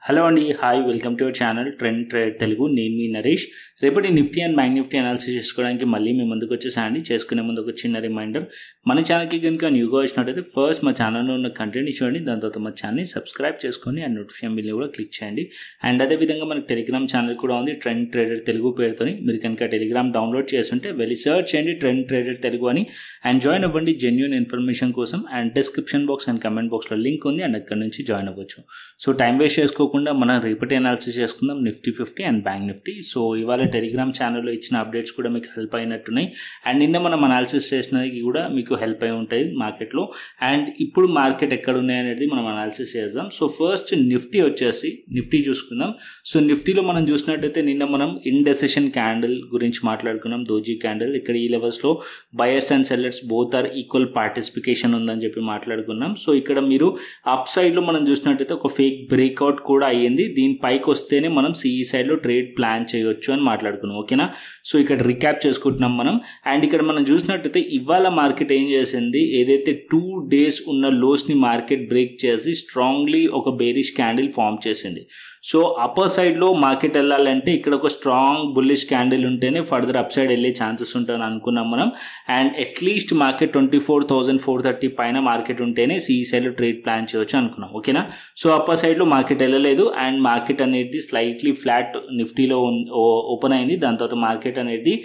Hello అండి, hi, welcome to our channel trend trade Telugu. నేను మీ నరేష్. రేపటి Nifty and bank Nifty analysis చేసుకోవడానికి మళ్ళీ మీ ముందుకు వచ్చేసానండి. చేసుకునే ముందు ఒక చిన్న రిమైండర్, మన ఛానల్కి కనుక న్యూగా వచ్చినట్టయితే ఫస్ట్ మా ఛానల్లో ఉన్న కంటెంట్ చూడండి, దాని తర్వాత మా ఛానల్ని సబ్స్క్రైబ్ చేసుకొని అండ్ నోటిఫికేషన్ బిల్ని కూడా క్లిక్ చేయండి. అండ్ అదేవిధంగా మనకి టెలిగ్రామ్ ఛానల్ కూడా ఉంది, ట్రెండ్ ట్రేడర్ తెలుగు పేరుతోని. మీరు కనుక టెలిగ్రామ్ డౌన్లోడ్ చేస్తుంటే వెళ్ళి సర్చ్ చేయండి ట్రెండ్ ట్రేడర్ తెలుగు అని, అండ్ జాయిన్ అవ్వండి జెన్యూన్ ఇన్ఫర్మేషన్ కోసం. And description box and comment బాక్స్లో లింక్ ఉంది, అండ్ అక్కడ నుంచి జాయిన్ అవ్వచ్చు. సో టైం వేస్ట్ చేసుకోకుండా మనం రేపటి అనాలిసిస్ చేసుకుందాం Nifty 50 and bank Nifty. So ఇవాళ టెలిగ్రామ్ ఛానల్లో ఇచ్చిన అప్డేట్స్ కూడా మీకు హెల్ప్ అయినట్టున్నాయి, అండ్ నిన్న మనం అనాలిసిస్ చేసినది కూడా మీకు హెల్ప్ అయి ఉంటాయి మార్కెట్లో. అండ్ ఇప్పుడు మార్కెట్ ఎక్కడ ఉన్నాయి అనేది మనం అనాలిసిస్ చేద్దాం. సో ఫస్ట్ నిఫ్టీ వచ్చేసి నిఫ్టీ చూసుకుందాం. సో నిఫ్టీలో మనం చూసినట్టయితే నిన్న మనం ఇండెసిషన్ క్యాండిల్ గురించి మాట్లాడుకున్నాం, దోజీ క్యాండిల్. ఇక్కడ ఈ లెవెల్స్లో buyers and sellers both are equal participation ఉందని చెప్పి మాట్లాడుకున్నాం. సో ఇక్కడ మీరు అప్ సైడ్లో మనం చూసినట్టయితే ఒక ఫేక్ బ్రేక్అవుట్ కూడా అయ్యింది. దీని పైకి వస్తేనే మనం సిఈ సైడ్లో ట్రేడ్ ప్లాన్ చేయొచ్చు అని మాట్లాడుకున్నాం, ఓకేనా. సో ఇక్కడ రికాప్ చేసుకుంటున్నాం మనం. అండ్ ఇక్కడ మనం చూసినట్టయితే ఇవాళ మార్కెట్ ఏం చేసింది, ఏదైతే 2 days ఉన్న లోస్ని మార్కెట్ బ్రేక్ చేసి స్ట్రాంగ్లీ ఒక బేరిష్ క్యాండిల్ ఫామ్ చేసింది. సో అప్పర్ సైడ్లో మార్కెట్ వెళ్ళాలంటే ఇక్కడ ఒక స్ట్రాంగ్ బుల్లిష్ క్యాండిల్ ఉంటేనే ఫర్దర్ అప్ సైడ్ వెళ్ళే ఛాన్సెస్ ఉంటాయని అనుకున్నాం మనం. అండ్ అట్లీస్ట్ మార్కెట్ 24,430 పైన మార్కెట్ ఉంటేనే సిఈ సైడ్లో ట్రేడ్ ప్లాన్ చేయొచ్చు అనుకున్నాం, ఓకేనా. సో అప్పర్ సైడ్లో మార్కెట్ వెళ్ళలేదు, అండ్ మార్కెట్ అనేది స్లైట్లీ ఫ్లాట్ నిఫ్టీలో ఓపెన్ అయింది. దాని తర్వాత మార్కెట్ అనేది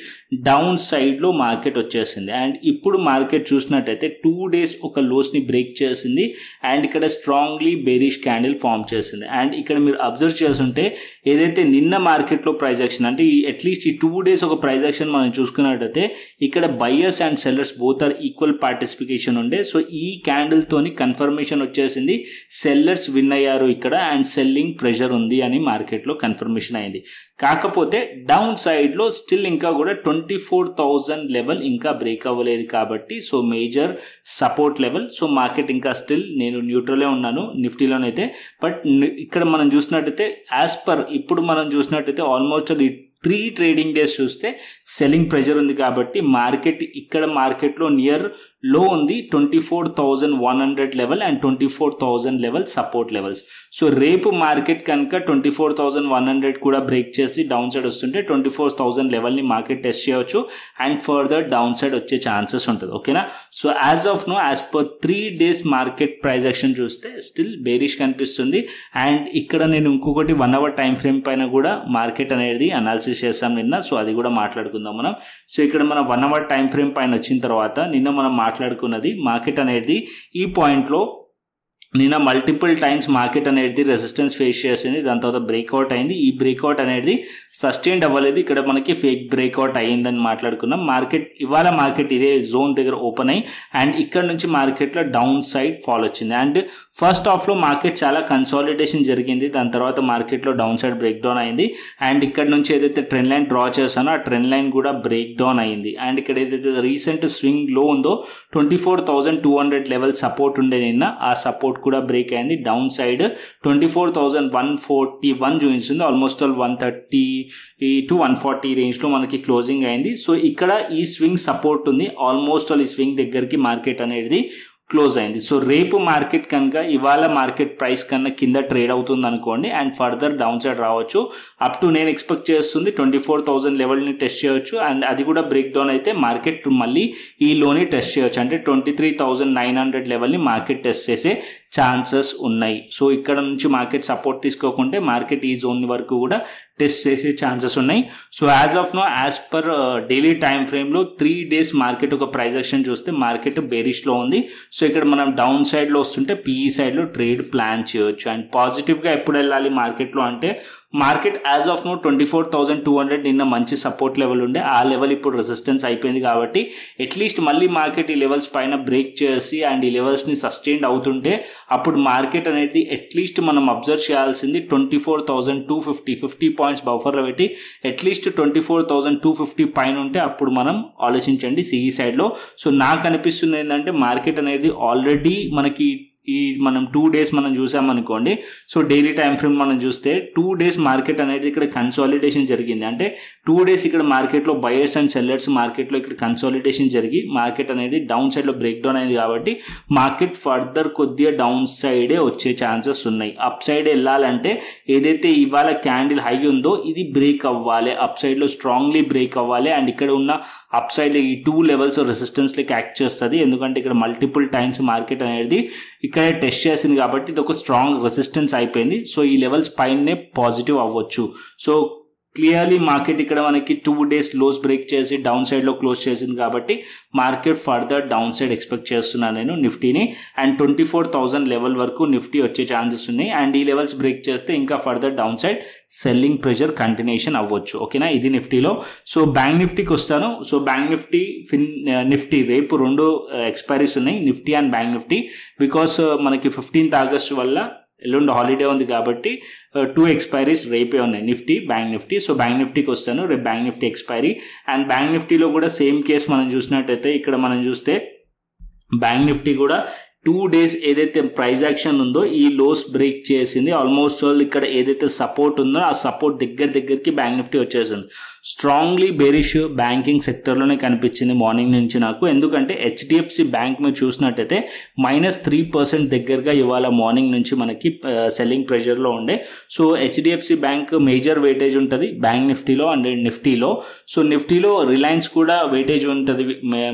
డౌన్ సైడ్లో మార్కెట్ వచ్చేసింది. అండ్ ఇప్పుడు మార్కెట్ చూసినట్టయితే 2 days ఒక లోస్ని బ్రేక్ చేసింది, అండ్ ఇక్కడ స్ట్రాంగ్లీ బేరిష్ క్యాండిల్ ఫామ్ చేసింది. అండ్ ఇక్కడ మీరు అబ్జర్వ్ చేస్తుంటే ఏదైతే నిన్న మార్కెట్లో ప్రైస్ యాక్షన్ అంటే అట్లీస్ట్ ఈ 2 days ఒక ప్రైస్ యాక్షన్ మనం చూసుకున్నట్టయితే ఇక్కడ buyers and sellers both are equal participation ఉండే. సో ఈ క్యాండిల్ తోని కన్ఫర్మేషన్ వచ్చేసింది, సెల్లర్స్ విన్ అయ్యారు ఇక్కడ, అండ్ సెల్లింగ్ ప్రెషర్ ఉంది అని మార్కెట్లో కన్ఫర్మేషన్ అయింది. కాకపోతే డౌన్ సైడ్లో స్టిల్ ఇంకా కూడా 24,000 లెవెల్ ఇంకా బ్రేక్ అవ్వలేదు కాబట్టి so major support level. So market ఇంకా స్టిల్ నేను న్యూట్రలే ఉన్నాను నిఫ్టీలోనైతే. బట్ ఇక్కడ మనం చూసినట్టయితే యాజ్ పర్ ఇప్పుడు మనం చూసినట్టయితే ఆల్మోస్ట్ 3 ట్రేడింగ్ డేస్ చూస్తే సెల్లింగ్ ప్రెషర్ ఉంది కాబట్టి మార్కెట్ ఇక్కడ మార్కెట్లో నియర్ లో ఉంది 24,100 level and 24,000 level support levels. So రేపు మార్కెట్ కనుక 24,100 కూడా బ్రేక్ చేసి డౌన్ సైడ్ వస్తుంటే 24,000 లెవెల్ని మార్కెట్ టెస్ట్ చేయవచ్చు, అండ్ ఫర్దర్ డౌన్ సైడ్ వచ్చే ఛాన్సెస్ ఉంటుంది, ఓకేనా. So as of now as per 3 days market price action చూస్తే స్టిల్ బేరిష్ కనిపిస్తుంది. అండ్ ఇక్కడ నేను ఇంకొకటి 1 hour టైం ఫ్రేమ్ పైన కూడా మార్కెట్ అనేది అనాలిసిస్ చేస్తాం నిన్న, సో అది కూడా మాట్లాడుకుందాం మనం. సో ఇక్కడ మనం 1 hour టైం ఫ్రేమ్ పైన వచ్చిన తర్వాత నిన్న మనం మాట్లాడుకున్నది మార్కెట్ అనేది ఈ పాయింట్లో నిన్న మల్టిపుల్ టైమ్స్ మార్కెట్ అనేది రెసిస్టెన్స్ ఫేస్ చేసింది, దాని తర్వాత బ్రేక్అవుట్ అయింది. ఈ బ్రేక్అవుట్ అనేది సస్టైన్డ్ అవ్వలేదు, ఇక్కడ మనకి ఫేక్ బ్రేక్అవుట్ అయ్యిందని మాట్లాడుకున్నాం. ఇవాళ మార్కెట్ ఇదే జోన్ దగ్గర ఓపెన్ అయ్యి అండ్ ఇక్కడ నుంచి మార్కెట్లో డౌన్ సైడ్ ఫాల్ వచ్చింది. అండ్ ఫస్ట్ హాఫ్లో మార్కెట్ చాలా కన్సాలిడేషన్ జరిగింది, దాని తర్వాత మార్కెట్లో డౌన్ సైడ్ బ్రేక్ డౌన్ అయింది. అండ్ ఇక్కడ నుంచి ఏదైతే ట్రెండ్ లైన్ డ్రా చేశానో ఆ ట్రెండ్ లైన్ కూడా బ్రేక్ డౌన్ అయింది. అండ్ ఇక్కడ ఏదైతే రీసెంట్ స్వింగ్ లో ఉందో 24,200 లెవెల్ సపోర్ట్ ఉండే నిన్న, ఆ సపోర్ట్ కూడా బ్రేక్ అయింది. డౌన్ సైడ్ 24,141 చూపిస్తుంది, ఆల్మోస్ట్ 130 to 140 రేంజ్లో మనకి క్లోజింగ్ అయింది. సో ఇక్కడ ఈ స్వింగ్ సపోర్ట్ ఉంది, ఆల్మోస్ట్ ఈ స్వింగ్ దగ్గరికి మార్కెట్ అనేది క్లోజ్ అయింది. సో రేపు మార్కెట్ కనుక ఇవాళ మార్కెట్ ప్రైస్ కన్నా కింద ట్రేడ్ అవుతుంది అనుకోండి, అండ్ ఫర్దర్ డౌన్ సైడ్ రావచ్చు. అప్ టు నేను ఎక్స్పెక్ట్ చేస్తుంది 24,000 లెవెల్ని టెస్ట్ చేయొచ్చు, అండ్ అది కూడా బ్రేక్ డౌన్ అయితే మార్కెట్ మళ్ళీ ఈ లోని టెస్ట్ చేయొచ్చు, అంటే 23,900 లెవెల్ని మార్కెట్ టెస్ట్ చేసే ఛాన్సెస్ ఉన్నాయి. సో ఇక్కడ నుంచి మార్కెట్ సపోర్ట్ తీసుకోకుంటే మార్కెట్ ఈ జోన్ వరకు కూడా టెస్ట్ చేసే ఛాన్సెస్ ఉన్నాయి. So as of now as per daily time ఫ్రేమ్లో 3 days మార్కెట్ ఒక ప్రైస్ యాక్షన్ చూస్తే మార్కెట్ బేరిష్లో ఉంది. సో ఇక్కడ మనం డౌన్ సైడ్లో వస్తుంటే పీఈ సైడ్లో ట్రేడ్ ప్లాన్ చేయొచ్చు. అండ్ పాజిటివ్గా ఎప్పుడు వెళ్ళాలి మార్కెట్లో అంటే మార్కెట్ యాజ్ ఆఫ్ నో 24,200 నిన్న మంచి సపోర్ట్ లెవెల్ ఉండే, ఆ లెవెల్ ఇప్పుడు రెసిస్టెన్స్ అయిపోయింది కాబట్టి అట్లీస్ట్ మళ్ళీ మార్కెట్ ఈ లెవెల్స్ పైన బ్రేక్ చేసి అండ్ ఈ లెవెల్స్ని సస్టైన్ అవుతుంటే అప్పుడు మార్కెట్ అనేది అట్లీస్ట్ మనం అబ్జర్వ్ చేయాల్సింది 24,250 50 పాయింట్స్ బఫర్లో పెట్టి అట్లీస్ట్ 24,250 పైన ఉంటే అప్పుడు మనం ఆలోచించండి సిఈ సైడ్లో. సో నాకు అనిపిస్తుంది ఏంటంటే మార్కెట్ అనేది ఆల్రెడీ మనకి ఈ మనం 2 days మనం చూసామనుకోండి. సో డైలీ టైం ఫ్రేమ్ మనం చూస్తే 2 days మార్కెట్ అనేది ఇక్కడ కన్సాలిడేషన్ జరిగింది. అంటే 2 days ఇక్కడ మార్కెట్లో బయర్స్ అండ్ సెల్లర్స్ మార్కెట్లో ఇక్కడ కన్సాలిడేషన్ జరిగి మార్కెట్ అనేది డౌన్ సైడ్లో బ్రేక్ డౌన్ అయింది. కాబట్టి మార్కెట్ ఫర్దర్ కొద్దిగా డౌన్ సైడే వచ్చే ఛాన్సెస్ ఉన్నాయి. అప్ సైడ్ వెళ్ళాలంటే ఏదైతే ఇవాళ క్యాండిల్ హై ఉందో ఇది బ్రేక్ అవ్వాలి, అప్ సైడ్లో స్ట్రాంగ్లీ బ్రేక్ అవ్వాలి. అండ్ ఇక్కడ ఉన్న అప్ సైడ్ ఈ 2 levels రెసిస్టెన్స్ లకి యాక్ట్ చేస్తుంది. ఎందుకంటే ఇక్కడ మల్టిపుల్ టైమ్స్ మార్కెట్ అనేది ఇక్కడ టెస్ట్ చేసింది కాబట్టి ఇది ఒక స్ట్రాంగ్ రెసిస్టెన్స్ అయిపోయింది. సో ఈ లెవెల్స్ పైనే పాజిటివ్ అవ్వచ్చు. సో క్లియర్లీ మార్కెట్ ఇక్కడ మనకి 2 days లోస్ బ్రేక్ చేసి డౌన్ సైడ్లో క్లోజ్ చేసింది కాబట్టి market further down side expect చేస్తున్నాను నేను నిఫ్టీని. అండ్ 24,000 లెవెల్ వరకు నిఫ్టీ వచ్చే ఛాన్సెస్ ఉన్నాయి. అండ్ ఈ లెవెల్స్ బ్రేక్ చేస్తే ఇంకా further down side selling pressure continuation అవ్వచ్చు. ఓకేనా, ఇది నిఫ్టీలో. సో బ్యాంక్ నిఫ్టీకి వస్తాను. సో బ్యాంక్ నిఫ్టీ నిఫ్టీ రేపు 2 ఎక్స్పైరీస్ ఉన్నాయి, Nifty and bank Nifty. Because మనకి 15th August వల్ల ఎల్లుండి హాలిడే ఉంది కాబట్టి 2 ఎక్స్పైరీస్ రేపే ఉన్నాయి, Nifty bank Nifty. So bank నిఫ్టీకి వస్తాను, రేపు bank Nifty expiry. And bank నిఫ్టీలో కూడా సేమ్ కేస్ మనం చూసినట్టయితే ఇక్కడ మనం చూస్తే బ్యాంక్ నిఫ్టీ కూడా 2 days ఏదైతే ప్రైస్ యాక్షన్ ఉందో ఈ లోస్ బ్రేక్ చేసింది. ఆల్మోస్ట్ ఇక్కడ ఏదైతే సపోర్ట్ ఉందో ఆ సపోర్ట్ దగ్గరికి బ్యాంక్ నిఫ్టీ వచ్చేసింది. స్ట్రాంగ్లీ బేరిష్ బ్యాంకింగ్ సెక్టర్లోనే కనిపించింది మార్నింగ్ నుంచి నాకు. ఎందుకంటే హెచ్డిఎఫ్సి బ్యాంక్ మీరు చూసినట్టయితే -3% దగ్గరగా ఇవాళ మార్నింగ్ నుంచి మనకి సెల్లింగ్ ప్రెషర్లో ఉండే. So HDFC bank major weightage ఉంటుంది బ్యాంక్ నిఫ్టీలో అండ్ నిఫ్టీలో. సో నిఫ్టీలో రిలయన్స్ కూడా వెయిటేజ్ ఉంటుంది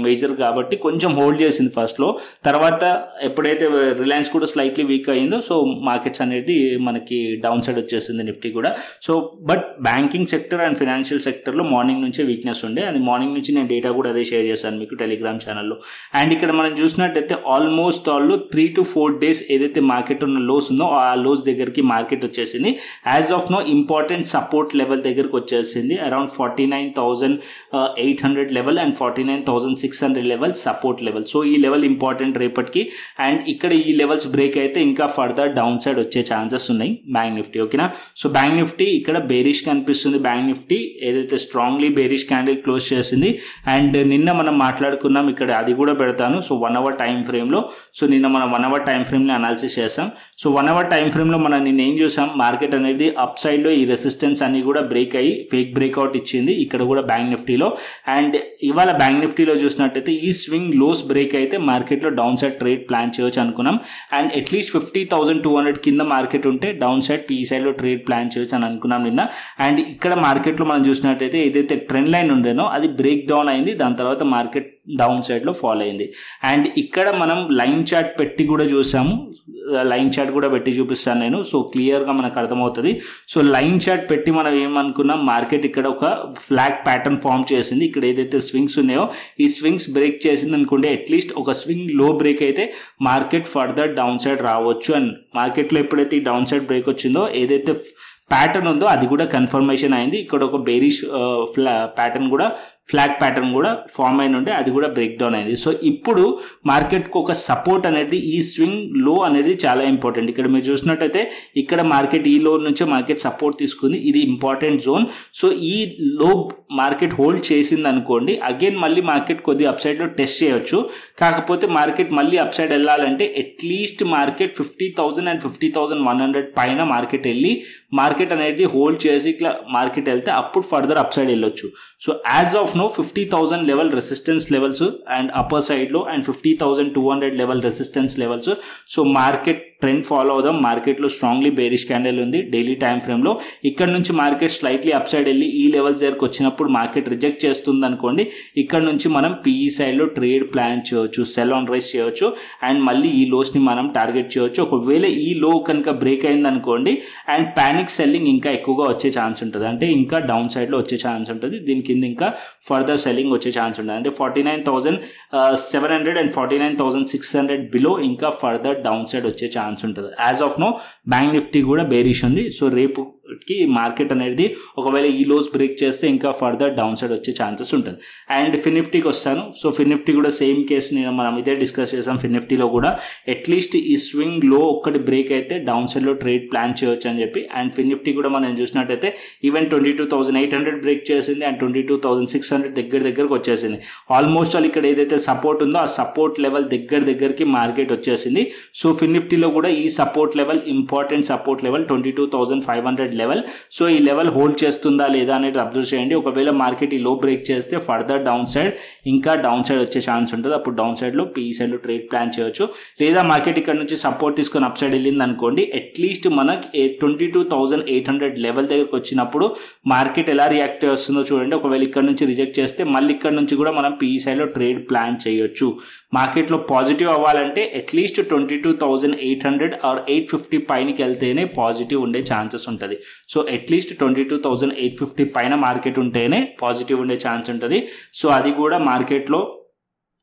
మేజర్ కాబట్టి కొంచెం హోల్డ్ చేసింది ఫస్ట్లో. తర్వాత ఎప్పుడైతే రిలయన్స్ కూడా స్లైట్లీ వీక్ అయిందో సో మార్కెట్స్ అనేది మనకి డౌన్ సైడ్ వచ్చేసింది నిఫ్టీ కూడా. So but banking sector and financial సెక్టర్లో మార్నింగ్ నుంచే వీక్నెస్ ఉండే. అది మార్నింగ్ నుంచి నేను డేటా కూడా అదే షేర్ చేశాను మీకు టెలిగ్రామ్ ఛానల్లో. అండ్ ఇక్కడ మనం చూసినట్టయితే ఆల్మోస్ట్ ఆల్ 3 to 4 days ఏదైతే మార్కెట్ ఉన్న లోస్ ఉందో ఆ లోస్ దగ్గరికి మార్కెట్ వచ్చేసింది. As of now important support level దగ్గరకు వచ్చేసింది. Around 49,800 level and 49,600 level support level. So ఈ లెవెల్ ఇంపార్టెంట్ రేపటికి. అండ్ ఇక్కడ ఈ లెవెల్స్ బ్రేక్ అయితే ఇంకా ఫర్దర్ డౌన్ సైడ్ వచ్చే ఛాన్సెస్ ఉన్నాయి బ్యాంక్ నిఫ్టీ. ఓకేనా, సో బ్యాంక్ నిఫ్టీ ఇక్కడ బేరిష్ కనిపిస్తుంది. బ్యాంక్ నిఫ్టీ ఏదైతే స్ట్రాంగ్లీ బేరిష్ క్యాండిల్ క్లోజ్ చేసింది. అండ్ నిన్న మనం మాట్లాడుకున్నాం, ఇక్కడ అది కూడా పెడతాను. సో 1 hour టైం ఫ్రేమ్లో. సో నిన్న మనం 1 hour టైం ఫ్రేమ్ని అనాలిసిస్ చేసాం. సో 1 hour టైం ఫ్రేమ్లో మనం నిన్న ఏం చూసాం, మార్కెట్ అనేది అప్ సైడ్లో ఈ రెసిస్టెన్స్ అన్ని కూడా బ్రేక్ అయ్యి ఫేక్ బ్రేక్అవుట్ ఇచ్చింది ఇక్కడ కూడా బ్యాంక్ నిఫ్టీలో. అండ్ ఇవాళ బ్యాంక్ నిఫ్టీలో చూసినట్టయితే ఈ స్వింగ్ లోస్ బ్రేక్ అయితే మార్కెట్లో డౌన్ సైడ్ ట్రేడ్ ప్లాన్ చేయొచ్చు అనుకున్నాం. అండ్ అట్లీస్ట్ 50,200 కింద మార్కెట్ ఉంటే డౌన్ సైడ్ పీ సైడ్లో ట్రేడ్ ప్లాన్ చేయొచ్చు అని అనుకున్నాం నిన్న. అండ్ ఇక్కడ మార్కెట్లో మనం చూసినట్టయితే ఏదైతే ట్రెండ్ లైన్ ఉండేనో అది బ్రేక్ డౌన్ అయింది, దాని తర్వాత మార్కెట్ డౌన్ సైడ్లో ఫాలో అయింది. అండ్ ఇక్కడ మనం లైన్ చార్ట్ పెట్టి కూడా చూసాము, లైన్ చార్ట్ కూడా పెట్టి చూపిస్తాను నేను. సో క్లియర్గా మనకు అర్థమవుతుంది. సో లైన్ చార్ట్ పెట్టి మనం ఏమనుకున్నాం, మార్కెట్ ఇక్కడ ఒక ఫ్లాగ్ ప్యాటర్న్ ఫామ్ చేసింది. ఇక్కడ ఏదైతే స్వింగ్స్ ఉన్నాయో ఈ స్వింగ్స్ బ్రేక్ చేసింది అనుకుంటే అట్లీస్ట్ ఒక స్వింగ్ లో బ్రేక్ అయితే మార్కెట్ ఫర్దర్ డౌన్ సైడ్ రావచ్చు. అండ్ మార్కెట్లో ఎప్పుడైతే ఈ డౌన్ సైడ్ బ్రేక్ వచ్చిందో ఏదైతే ప్యాటర్న్ ఉందో అది కూడా కన్ఫర్మేషన్ అయింది. ఇక్కడ ఒక బేరిష్ ప్యాటర్న్ కూడా ఫ్లాగ్ ప్యాటర్న్ కూడా ఫామ్ అయిన ఉంటే అది కూడా బ్రేక్ డౌన్ అయింది. సో ఇప్పుడు మార్కెట్కి ఒక సపోర్ట్ అనేది ఈ స్వింగ్ లో అనేది చాలా ఇంపార్టెంట్. ఇక్కడ మీరు చూసినట్టయితే ఇక్కడ మార్కెట్ ఈ లో నుంచే మార్కెట్ సపోర్ట్ తీసుకుంది, ఇది ఇంపార్టెంట్ జోన్. సో ఈ లో మార్కెట్ హోల్డ్ చేసింది అనుకోండి, అగైన్ మళ్ళీ మార్కెట్ కొద్దిగా అప్ సైడ్లో టెస్ట్ చేయొచ్చు. కాకపోతే మార్కెట్ మళ్ళీ అప్ సైడ్ వెళ్ళాలంటే అట్లీస్ట్ మార్కెట్ 50,000 and 50,100 పైన మార్కెట్ వెళ్ళి మార్కెట్ అనేది హోల్డ్ చేసి ఇట్లా మార్కెట్ వెళ్తే అప్పుడు ఫర్దర్ అప్ సైడ్ వెళ్ళొచ్చు. So as of now 50,000 level resistance levels and upper సైడ్లో and 50,200 level resistance levels. So market trend follow అవుదాం. మార్కెట్లో స్ట్రాంగ్లీ బేరిష్ క్యాండిల్ ఉంది డైలీ టైం ఫ్రేమ్లో. ఇక్కడ నుంచి మార్కెట్ స్లైట్లీ అప్ సైడ్ వెళ్ళి ఈ లెవెల్స్ దగ్గరకు వచ్చినప్పుడు మార్కెట్ రిజెక్ట్ చేస్తుంది అనుకోండి, ఇక్కడ నుంచి మనం పీఈ సైడ్లో ట్రేడ్ ప్లాన్ చేయవచ్చు, సెల్ ఆన్ రైస్ చేయవచ్చు అండ్ మళ్ళీ ఈ లోస్ని మనం టార్గెట్ చేయవచ్చు. ఒకవేళ ఈ లో కనుక బ్రేక్ అయింది అనుకోండి అండ్ ప్యానిక్ సెల్లింగ్ ఇంకా ఎక్కువగా వచ్చే ఛాన్స్ ఉంటుంది, అంటే ఇంకా డౌన్ సైడ్లో వచ్చే ఛాన్స్ ఉంటుంది. దీని కింద ఇంకా ఫర్దర్ సెల్లింగ్ వచ్చే ఛాన్స్ ఉంటుంది. అంటే 49,700 and 49,600 బిలో ఇంకా ఫర్దర్ డౌన్ సైడ్ వచ్చే ఛాన్స్ ఉంటుంది. As of now bank Nifty కూడా బేరిష్ ఉంది. సో రేపు వచ్చేటప్పటికి మార్కెట్ అనేది ఒకవేళ ఈ లోస్ బ్రేక్ చేస్తే ఇంకా ఫర్దర్ డౌన్ సైడ్ వచ్చే ఛాన్సెస్ ఉంటుంది. అండ్ ఫిన్ నిఫ్టీకి వస్తాను. సో ఫిన్ నిఫ్టీ కూడా సేమ్ కేసు మనం ఇదే డిస్కస్ చేసాం. ఫిన్ నిఫ్టీలో కూడా అట్లీస్ట్ ఈ స్వింగ్ లో ఒక్కటి బ్రేక్ అయితే డౌన్ సైడ్ లో ట్రేడ్ ప్లాన్ చేయొచ్చు అని చెప్పి. అండ్ ఫిన్ నిఫ్టీ కూడా మనం చూసినట్టయితే ఈవెన్ 22,800 బ్రేక్ చేసింది అండ్ 22,600 దగ్గరకు వచ్చేసింది. ఆల్మోస్ట్ ఆల్ ఇక్కడ ఏదైతే సపోర్ట్ ఉందో ఆ సపోర్ట్ లెవెల్ దగ్గరికి మార్కెట్ వచ్చేసింది. సో ఫిన్ నిఫ్టీలో కూడా ఈ support level important support level 22,500 level. So ఈ లెవెల్ హోల్డ్ చేస్తుందా లేదా అనేది అబ్జర్వ్ చేయండి. ఒకవేళ మార్కెట్ ఈ లో బ్రేక్ చేస్తే ఫర్దర్ డౌన్ సైడ్ ఇంకా డౌన్ సైడ్ వచ్చే ఛాన్స్ ఉంటుంది. అప్పుడు డౌన్ సైడ్ లో పీఈ సైడ్ లో ట్రేడ్ ప్లాన్ చేయొచ్చు. లేదా మార్కెట్ ఇక్కడ నుంచి సపోర్ట్ తీసుకొని అప్ సైడ్ వెళ్ళింది అనుకోండి, అట్లీస్ట్ మనకి 22,800 లెవెల్ దగ్గరకు వచ్చినప్పుడు మార్కెట్ ఎలా రియాక్ట్ చేస్తుందో చూడండి. ఒకవేళ ఇక్కడ నుంచి రిజెక్ట్ చేస్తే మళ్ళీ ఇక్కడ నుంచి కూడా మనం పీఈ సైడ్ లో ట్రేడ్ ప్లాన్ చేయొచ్చు. మార్కెట్లో పాజిటివ్ అవ్వాలంటే అట్లీస్ట్ 22,800 ఆర్ 850 పైనకి వెళ్తేనే పాజిటివ్ ఉండే ఛాన్సెస్ ఉంటుంది. సో అట్లీస్ట్ 22,850 పైన మార్కెట్ ఉంటేనే పాజిటివ్ ఉండే ఛాన్స్ ఉంటుంది. సో అది కూడా మార్కెట్లో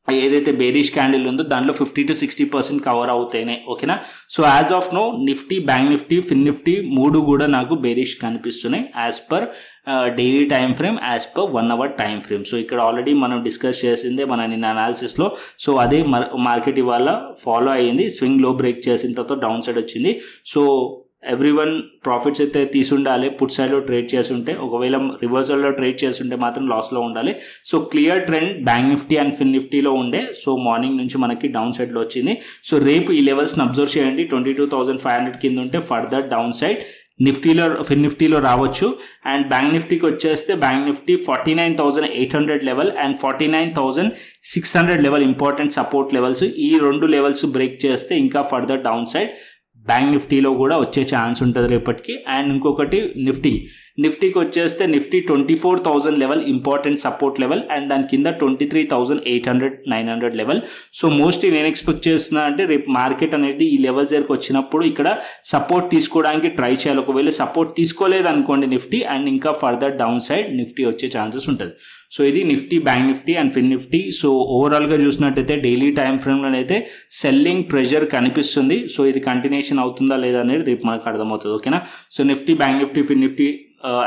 ఏదైతే బేరిష్ క్యాండిల్ ఉందో దాంట్లో 50 to 60% కవర్ అవుతాయినే. ఓకేనా. So as of now Nifty, bank Nifty, fin Nifty మూడు కూడా నాకు బేరిష్ కనిపిస్తున్నాయి as per daily time frame, as per 1 hour time frame. So ఇక్కడ ఆల్రెడీ మనం డిస్కస్ చేసిందే మన నిన్న అనాలిసిస్లో. సో అదే మార్కెట్ ఇవాళ ఫాలో అయ్యింది. స్వింగ్ లో బ్రేక్ చేసిన తర్వాత డౌన్ సైడ్ వచ్చింది. సో ఎవ్రీవన్ ప్రాఫిట్స్ అయితే తీసుండాలి. పుట్ సైడ్లో ట్రేడ్ చేస్తుంటే, ఒకవేళ రివర్సల్లో ట్రేడ్ చేస్తుంటే మాత్రం లాస్లో ఉండాలి. So clear trend bank Nifty and fin నిఫ్టీలో ఉండే. సో మార్నింగ్ నుంచి మనకి డౌన్ సైడ్లో వచ్చింది. సో రేపు ఈ లెవెల్స్ని అబ్జర్వ్ చేయండి. 22,500 కింద ఉంటే ఫర్దర్ డౌన్ సైడ్ నిఫ్టీలో, ఫిన్ నిఫ్టీలో రావచ్చు. అండ్ బ్యాంక్ నిఫ్టీకి వచ్చేస్తే bank Nifty 49,800 level and 49,600 level important support levels. ఈ రెండు లెవెల్స్ బ్రేక్ చేస్తే ఇంకా ఫర్దర్ డౌన్ సైడ్ బ్యాంక్ నిఫ్టీలో కూడా వచ్చే ఛాన్స్ ఉంటుంది రేపటికి. అండ్ ఇంకొకటి నిఫ్టీకి వచ్చేస్తే Nifty 24,000 level important support level and దాని కింద 23,800, 900 లెవెల్. సో మోస్ట్లీ నేను ఎక్స్పెక్ట్ చేస్తున్నా అంటే రేపు మార్కెట్ అనేది ఈ లెవెల్స్ దగ్గరకు వచ్చినప్పుడు ఇక్కడ సపోర్ట్ తీసుకోవడానికి ట్రై చేయాలి. ఒకవేళ సపోర్ట్ తీసుకోలేదు అనుకోండి నిఫ్టీ, అండ్ ఇంకా ఫర్దర్ డౌన్ సైడ్ నిఫ్టీ వచ్చే ఛాన్సెస్ ఉంటుంది. సో ఇది Nifty, bank Nifty and fin Nifty. So ఓవరాల్గా చూసినట్టయితే డైలీ టైం ఫ్రేమ్లోనైతే సెల్లింగ్ ప్రెషర్ కనిపిస్తుంది. సో ఇది కంటిన్యూషన్ అవుతుందా లేదా అనేది రేపు మనకు అర్థమవుతుంది. ఓకేనా. So Nifty, bank Nifty, fin Nifty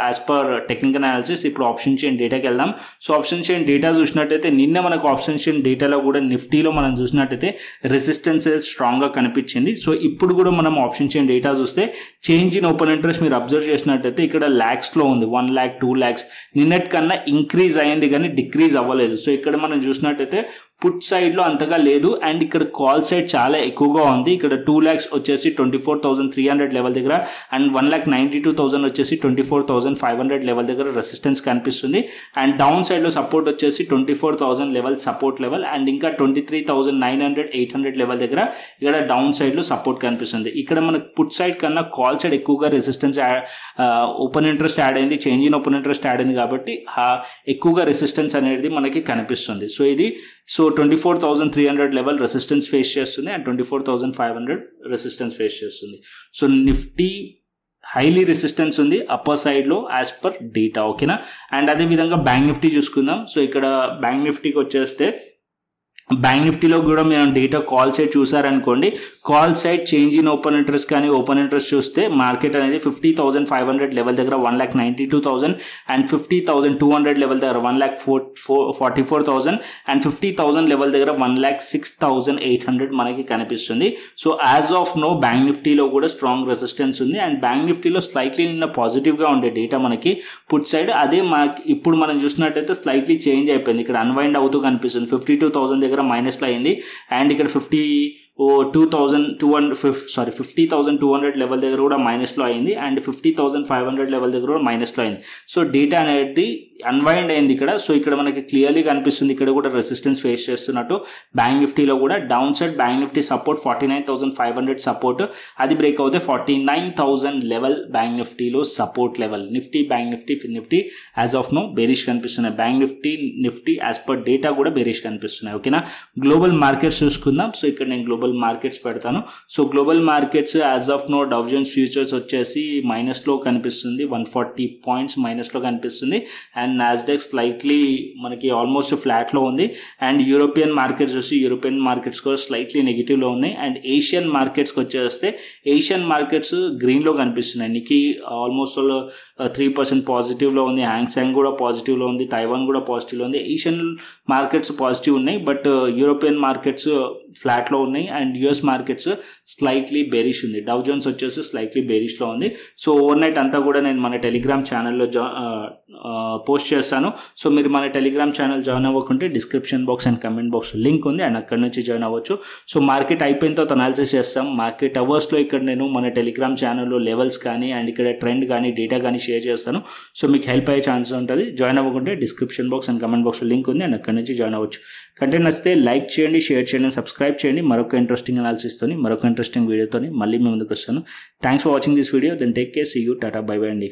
as per technical analysis. ఇప్పుడు ఆప్షన్ చైన్ డేటాకి వెళ్దాం. సో ఆప్షన్ చైన్ డేటా చూసినట్టయితే నిన్న మనకు ఆప్షన్ చైన్ డేటాలో కూడా నిఫ్టీలో మనం చూసినట్టయితే రెసిస్టెన్స్ స్ట్రాంగ్గా కనిపించింది. సో ఇప్పుడు కూడా మనం ఆప్షన్ చైన్ డేటా చూస్తే చేంజ్ ఇన్ ఓపెన్ ఇంట్రెస్ట్ మీరు అబ్జర్వ్ చేసినట్టయితే ఇక్కడ ల్యాక్స్లో ఉంది. 1 lakh, 2 lakhs నిన్నటి కన్నా ఇంక్రీజ్ అయ్యింది కానీ డిక్రీజ్ అవ్వలేదు. సో ఇక్కడ మనం చూసినట్టయితే పుట్ సైడ్లో అంతగా లేదు అండ్ ఇక్కడ కాల్ సైడ్ చాలా ఎక్కువగా ఉంది. ఇక్కడ 2 lakhs వచ్చేసి 24,300 లెవెల్ దగ్గర అండ్ 1,92,000 వచ్చేసి 24,500 లెవెల్ దగ్గర రెసిస్టెన్స్ కనిపిస్తుంది. అండ్ డౌన్ సైడ్లో సపోర్ట్ వచ్చేసి 24,000 లెవెల్ సపోర్ట్ లెవెల్ అండ్ ఇంకా 23,900, 800 లెవెల్ దగ్గర ఇక్కడ డౌన్ సైడ్లో సపోర్ట్ కనిపిస్తుంది. ఇక్కడ మనకు పుట్ సైడ్ కన్నా కాల్ సైడ్ ఎక్కువగా రెసిస్టెన్స్ ఓపెన్ ఇంట్రెస్ట్ యాడ్ అయింది, change in open interest add అయింది కాబట్టి ఎక్కువగా రెసిస్టెన్స్ అనేది మనకి కనిపిస్తుంది. సో ఇది 24,300 లెవెల్ రెసిస్టెన్స్ ఫేస్ చేస్తుంది అండ్ 24,500 రెసిస్టెన్స్ ఫేస్ చేస్తుంది. సో నిఫ్టీ హైలీ రెసిస్టెన్స్ ఉంది అప్పర్ సైడ్లో యాజ్ పర్ డేటా. ఓకేనా. అండ్ అదేవిధంగా బ్యాంక్ నిఫ్టీ చూసుకుందాం. సో ఇక్కడ బ్యాంక్ నిఫ్టీకి వచ్చేస్తే బ్యాంక్ నిఫ్టీలో కూడా మీరు డేటా కాల్ సైడ్ చూసారనుకోండి, call side change in open interest కానీ ఓపెన్ ఇంట్రెస్ట్ చూస్తే మార్కెట్ అనేది 50,500 లెవెల్ దగ్గర 1,92,000 అండ్ 50,200 లెవెల్ దగ్గర 1,44,000 అండ్ 50,000 లెవెల్ దగ్గర 1,06,800 మనకి కనిపిస్తుంది. So as of now bank నిఫ్టీలో కూడా స్ట్రాంగ్ రెసిస్టెన్స్ ఉంది అండ్ బ్యాంక్ నిఫ్టీలో స్లైట్లీ నిన్న పాజిటివ్గా ఉండే డేటా మనకి పుట్ సైడ్. అదే ఇప్పుడు మనం చూసినట్టయితే స్లైట్లీ చేంజ్ అయిపోయింది. ఇక్కడ అన్వైండ్ అవుతూ కనిపిస్తుంది. 52,000 దగ్గర మైనస్లో అయింది అండ్ ఇక్కడ 50,200 లెవెల్ దగ్గర కూడా మైనస్లో అయింది అండ్ 50,500 లెవెల్ దగ్గర కూడా మైనస్లో అయింది. సో డేటా అనేది అన్వైండ్ అయింది ఇక్కడ. సో ఇక్కడ మనకి క్లియర్లీ కనిపిస్తుంది ఇక్కడ కూడా రెసిస్టెన్స్ ఫేస్ చేస్తున్నట్టు. బ్యాంక్ నిఫ్టీలో కూడా down side bank Nifty support 49,500 support, అది బ్రేక్ అవుతే 49,000 లెవెల్ బ్యాంక్ నిఫ్టీలో support level. Nifty, bank Nifty, fin Nifty as of now bearish కనిపిస్తున్నాయి. Bank Nifty, Nifty as per data కూడా బేరిష్ కనిపిస్తున్నాయి. ఓకేనా. గ్లోబల్ మార్కెట్స్ చూసుకుందాం. సో ఇక్కడ నేను గ్లోబల్ మార్కెట్స్ పెడతాను. So global markets as of now Dow Jones futures వచ్చేసి మైనస్లో కనిపిస్తుంది, 140 పాయింట్స్ మైనస్లో కనిపిస్తుంది అండ్ నాస్డాక్ స్లైట్లీ మనకి ఆల్మోస్ట్ ఫ్లాట్లో ఉంది. అండ్ యూరోపియన్ మార్కెట్స్ కూడా స్లైట్లీ నెగిటివ్లో ఉన్నాయి. అండ్ ఏషియన్ మార్కెట్స్కి వచ్చేస్తే ఏషియన్ మార్కెట్స్ గ్రీన్లో కనిపిస్తున్నాయి. నిక్కీ ఆల్మోస్ట్ 3% పాజిటివ్లో ఉంది, హ్యాంగ్సెంగ్ కూడా పాజిటివ్లో ఉంది, తైవాన్ కూడా పాజిటివ్లో ఉంది. ఏషియన్ మార్కెట్స్ పాజిటివ్ ఉన్నాయి, బట్ యూరోపియన్ మార్కెట్స్ ఫ్లాట్లో ఉన్నాయి. And US markets slightly bearish ఉంది. డౌ జోన్స్ వచ్చేసి స్లైట్లీ బేరిష్లో ఉంది. సో ఓవర్ నైట్ అంతా కూడా నేను మన టెలిగ్రామ్ ఛానల్లో పోస్ట్ చేస్తాను. సో మీరు మన టెలిగ్రామ్ ఛానల్ జాయిన్ అవ్వకుంటే description box and comment box link ఉంది, అండ్ అక్కడ నుంచి జాయిన్ అవ్వచ్చు. సో మార్కెట్ అయిపోయిన తర్వాత అనాలిసిస్ చేస్తాం. మార్కెట్ అవర్స్లో ఇక్కడ నేను మన టెలిగ్రామ్ ఛానల్లో లెవెల్స్ కానీ అండ్ ఇక్కడ ట్రెండ్ కానీ డేటా కానీ షేర్ చేస్తాను. సో మీకు హెల్ప్ అయ్యే ఛాన్స్ ఉంటుంది. జాయిన్ అవ్వకుంటే డిస్క్రిప్షన్ బాక్స్ అండ్ కమెంట్ బాక్స్లో లింక్ ఉంది, అండ్ అక్కడ నుంచి జాయిన్ అవ్వచ్చు. కంటెంట్ నచ్చితే లైక్ చేయండి, షేర్ చేయండి, సబ్స్క్రైబ్ చేయండి. మరొక ఇంట్రెస్టింగ్ అనాలిసిస్తోని మరొక ఇంట్రెస్టింగ్ వీడియోతో మళ్ళీ మీ ముందుకు వస్తాను. Thanks for watching this video. Then take care, see you, tata, bye bye అండి.